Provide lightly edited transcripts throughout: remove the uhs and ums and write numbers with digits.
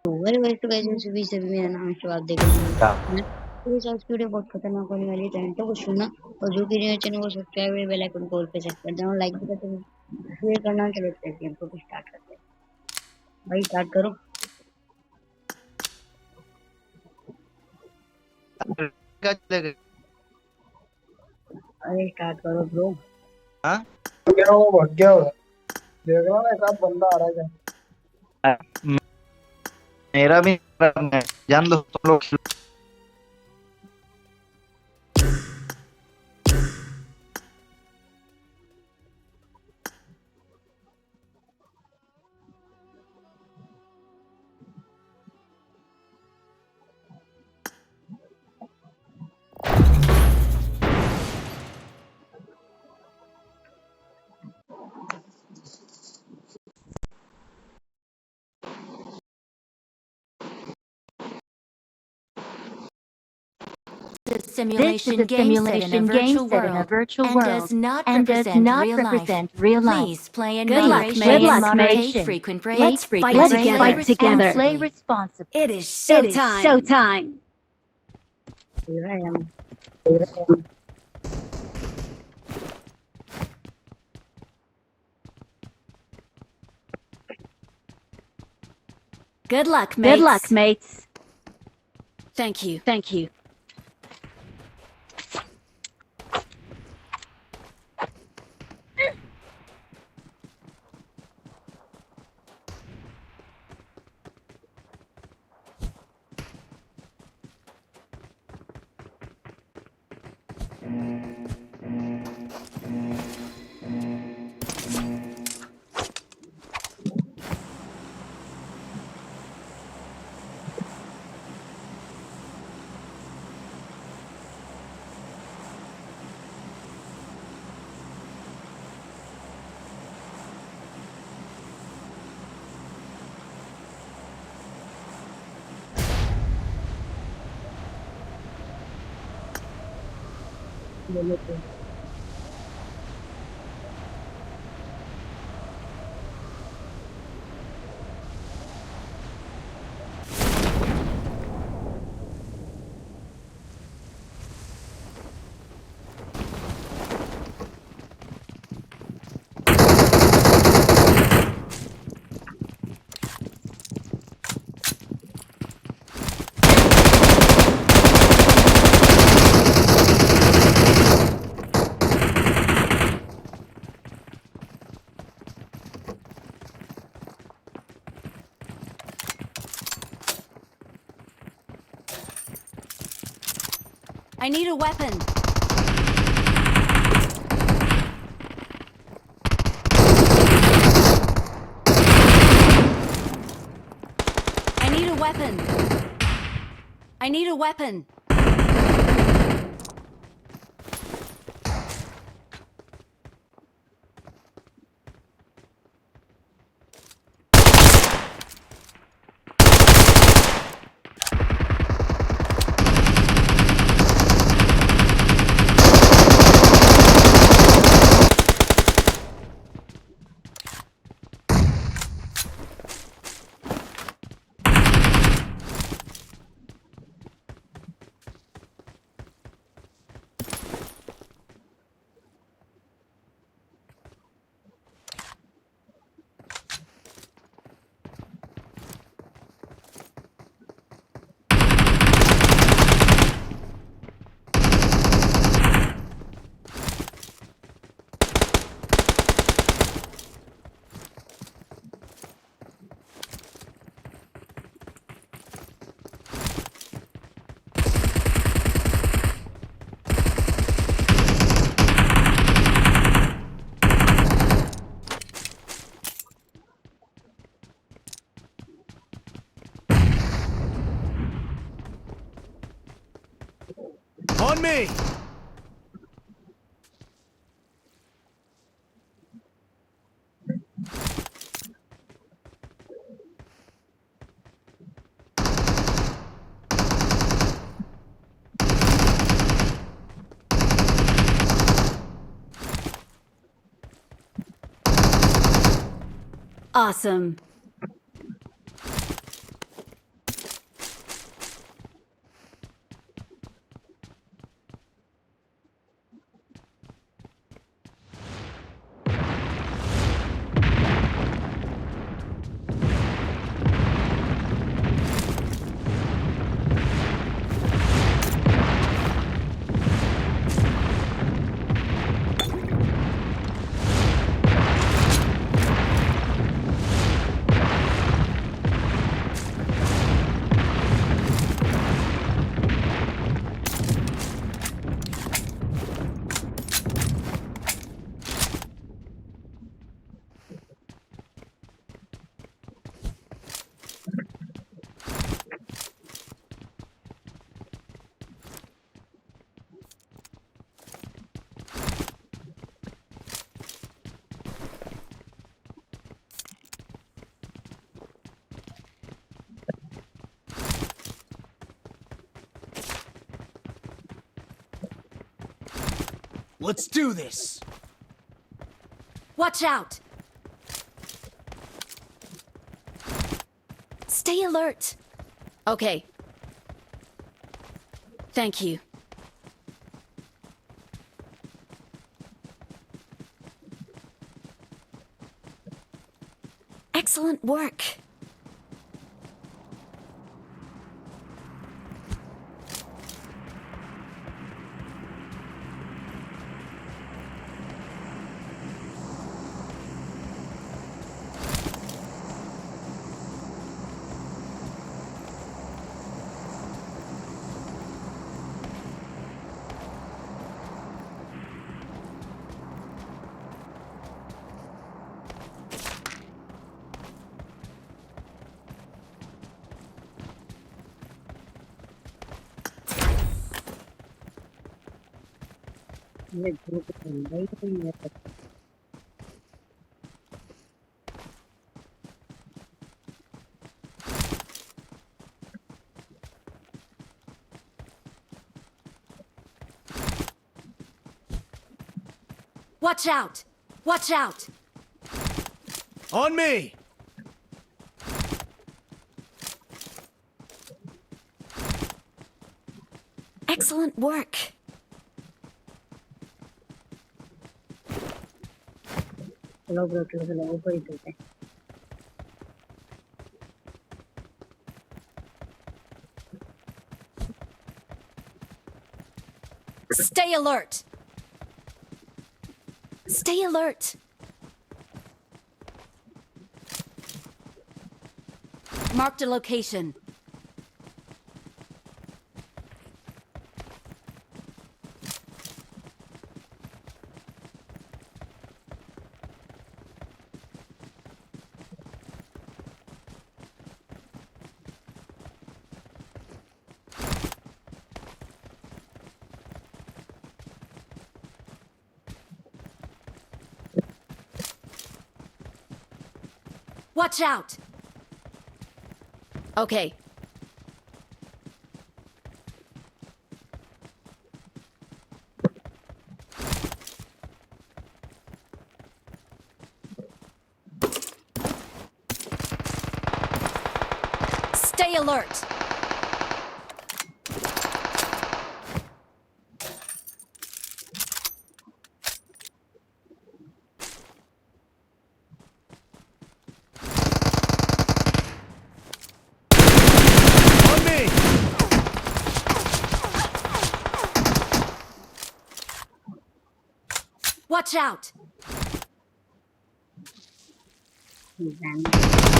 Well well तो guys भी सभी मेरा नाम है आप देख रहे क्या हैं तो इस आज की वीडियो बहुत खतरनाक होने वाली है तो को सुनना और जो कि चैनल को सब्सक्राइब और बेल आइकन को ऑल पे सेट कर देना और लाइक भी करते हैं शेयर करना चले गेम को स्टार्ट करते हैं भाई स्टार्ट करो क्या चलेगा? अरे स्टार्ट करो ब्रो हाँ गया वो भाग गया होगा। देख रहा ना एक आध बंदा आ रहा है मेरा भी मैं जान दो तुम लोग This is a simulation game set in a virtual world and does not represent real life. Please play in Good luck, moderation. mate. Take frequent breaks. Let's fight together and play responsibly. It is It is showtime. here I am Good luck, mates. Good luck, mates. Thank you. Thank you. ले लेते हैं I need a weapon. I need a weapon. I need a weapon. On me! Awesome. Let's do this. Watch out! Stay alert. Okay. Thank you. Excellent work. ये group चल रहा है तो ये Watch out! Watch out! On me. Excellent work. चलो bro चलो ऊपर ही चलते हैं Stay alert. Stay alert. Marked a location. Watch out! Okay. Stay alert! On me. Watch out! Watch out!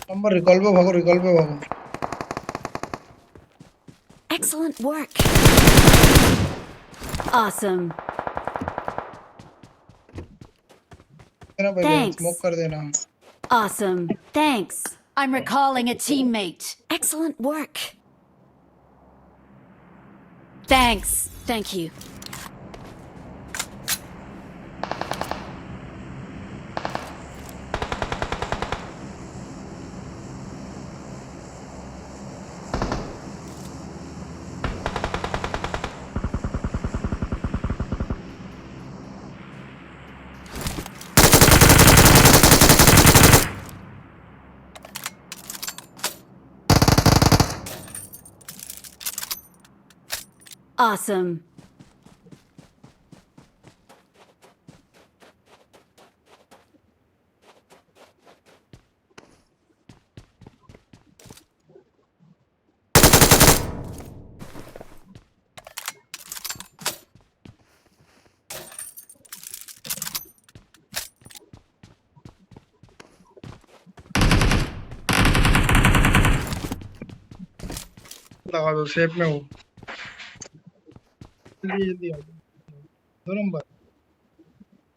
Number recall पे भागो Excellent work. Awesome. देना भाई Thanks. Smoke कर देना Awesome. Thanks. I'm recalling a teammate. Excellent work. Thanks. Thank you. Awesome. लगा दो safe में हो जल्दी जल्दी आ जाओ। दो नंबर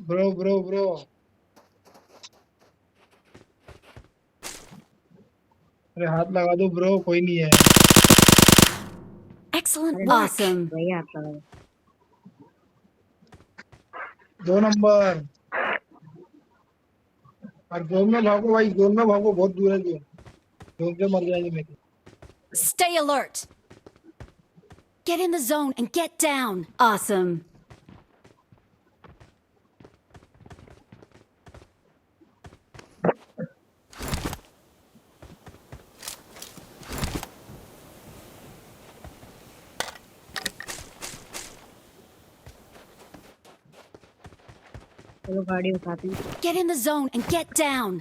ब्रो अरे हाथ लगा दो ब्रो, कोई नहीं है। Excellent अरे work. Awesome. वही हाथ लगा दो। 2 नंबर। और जोन में भागो भाई, जोन में भागो, बहुत दूर है जोन। जोन से मर जाएंगे मेरे। Stay alert. Get in the zone and get down. Awesome. चलो गाड़ी उठाते हैं। Get in the zone and get down.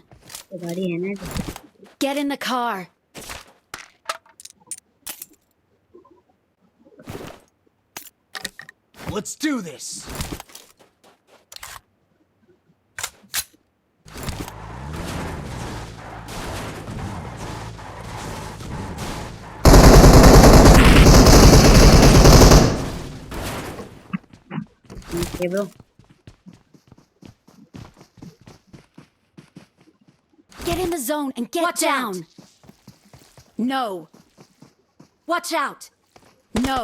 तो गाड़ी है ना तो। Get in the car. Let's do this. नीचे bro. Get in the zone and get Watch down. out. No. Watch out. No.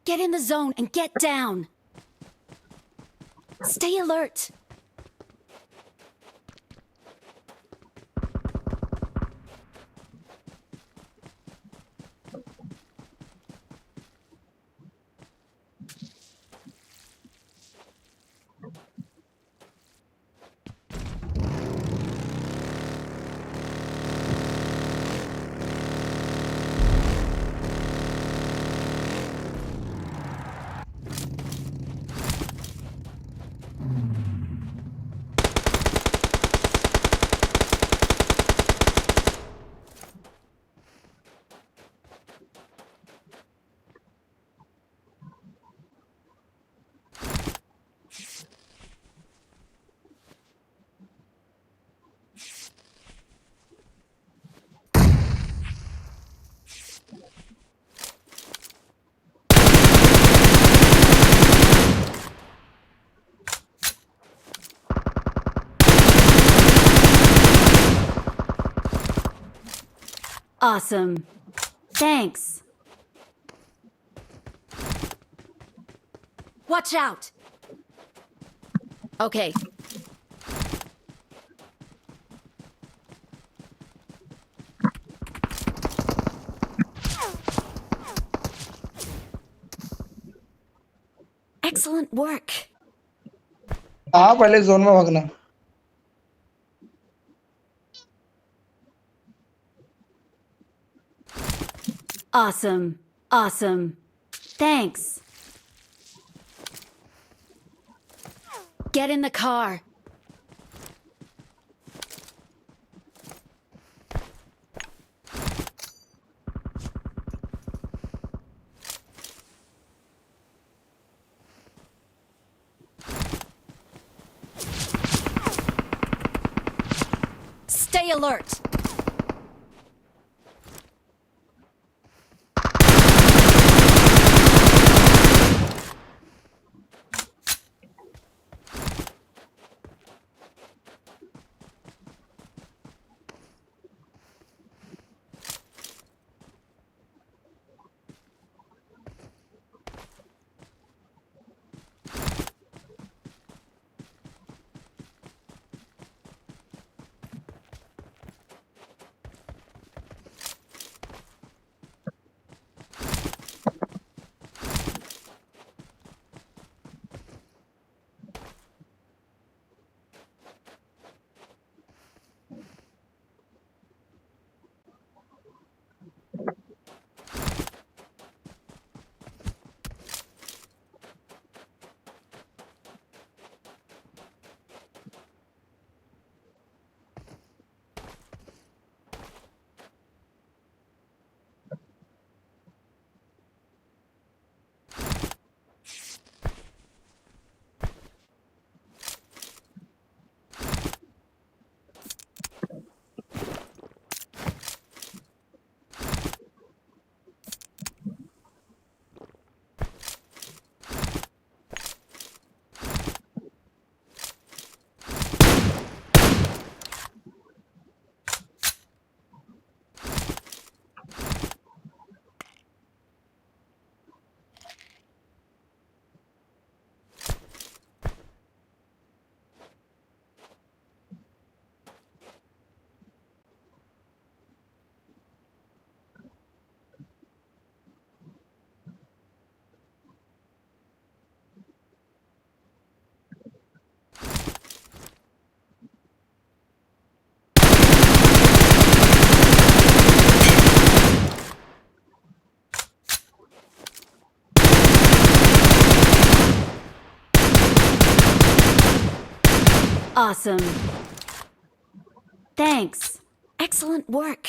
Get in the zone and get down. Stay alert. Awesome. Thanks. Watch out. Okay. Excellent work. हाँ पहले zone में भागना। Awesome. Awesome. Thanks. Get in the car. Stay alert. Awesome. Thanks. Excellent work.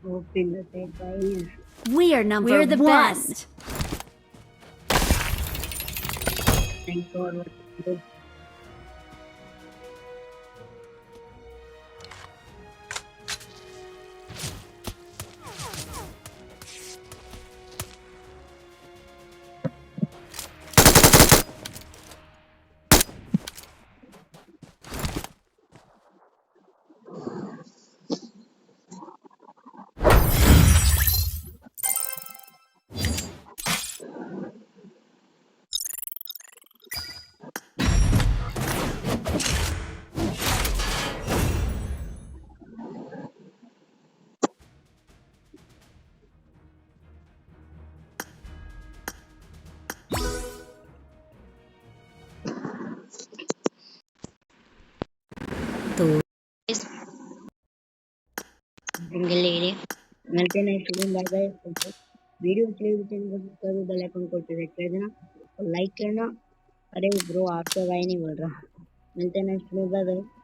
Open the side, guys. We are We're the best. Thank God. Good. तो इस single area मिलते हैं next video में। Bye bye. Video अच्छी लगी तो channel को subscribe और बेल आइकन को प्रेस कर देना और लाइक करना। अरे ब्रो आपसे भाई नहीं बोल रहा। मिलते हैं नेक्स्ट वीडियो। Bye bye.